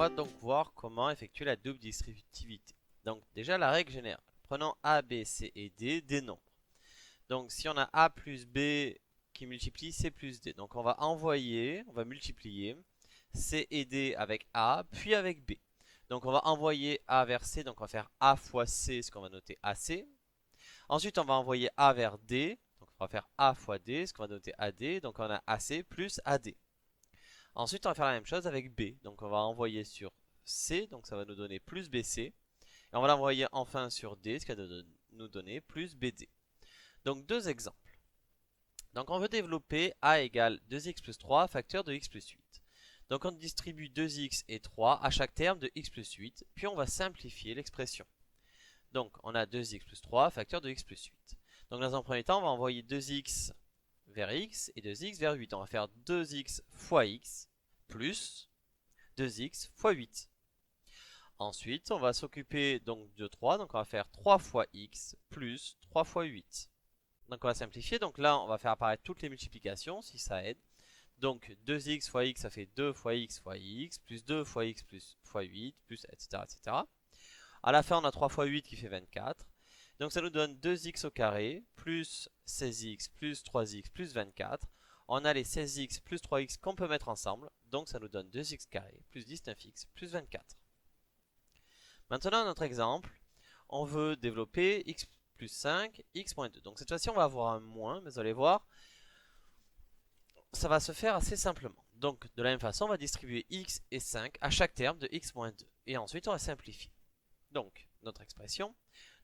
va donc voir comment effectuer la double distributivité. Donc déjà la règle générale. Prenons A, B, C et D, des nombres. Donc si on a A plus B qui multiplie C plus D, donc on va multiplier C et D avec A, puis avec B. Donc on va envoyer A vers C, donc on va faire A fois C, ce qu'on va noter AC. Ensuite on va envoyer A vers D, donc on va faire A fois D, ce qu'on va noter AD, donc on a AC plus AD. Ensuite, on va faire la même chose avec B. Donc, on va envoyer sur C, donc ça va nous donner plus BC. Et on va l'envoyer enfin sur D, ce qui va nous donner plus BD. Donc, deux exemples. Donc, on veut développer A égale 2x plus 3 facteur de x plus 8. Donc, on distribue 2x et 3 à chaque terme de x plus 8, puis on va simplifier l'expression. Donc, on a 2x plus 3 facteur de x plus 8. Donc, dans un premier temps, on va envoyer 2x vers x et 2x vers 8. On va faire 2x fois x plus 2x fois 8. Ensuite, on va s'occuper donc de 3. Donc, on va faire 3 fois x plus 3 fois 8. Donc, on va simplifier. Donc là, on va faire apparaître toutes les multiplications si ça aide. Donc, 2x fois x, ça fait 2 fois x, plus 2 fois x plus fois 8, plus etc. etc. À la fin, on a 3 fois 8 qui fait 24. Donc ça nous donne 2x au carré, plus 16x, plus 3x, plus 24. On a les 16x plus 3x qu'on peut mettre ensemble. Donc ça nous donne 2x carré, plus 19x, plus 24. Maintenant, notre exemple, on veut développer x plus 5, x moins 2. Donc cette fois-ci, on va avoir un moins, mais vous allez voir, ça va se faire assez simplement. Donc de la même façon, on va distribuer x et 5 à chaque terme de x moins 2. Et ensuite, on va simplifier. Donc, notre expression.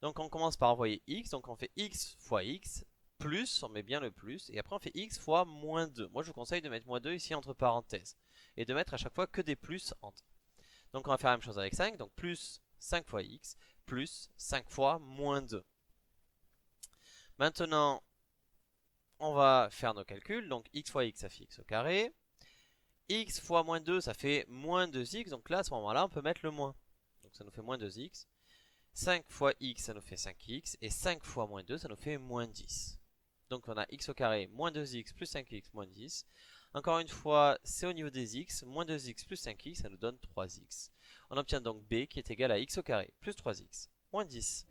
Donc, on commence par envoyer x. Donc, on fait x fois x, plus, on met bien le plus. Et après, on fait x fois moins 2. Moi, je vous conseille de mettre moins 2 ici entre parenthèses. Et de mettre à chaque fois que des plus entre. Donc, on va faire la même chose avec 5. Donc, plus 5 fois x, plus 5 fois moins 2. Maintenant, on va faire nos calculs. Donc, x fois x, ça fait x au carré. X fois moins 2, ça fait moins 2x. Donc là, à ce moment-là, on peut mettre le moins. Donc, ça nous fait moins 2x. 5 fois x, ça nous fait 5x. Et 5 fois moins 2, ça nous fait moins 10. Donc on a x au carré, moins 2x, plus 5x, moins 10. Encore une fois, c'est au niveau des x. Moins 2x plus 5x, ça nous donne 3x. On obtient donc b qui est égal à x au carré, plus 3x, moins 10.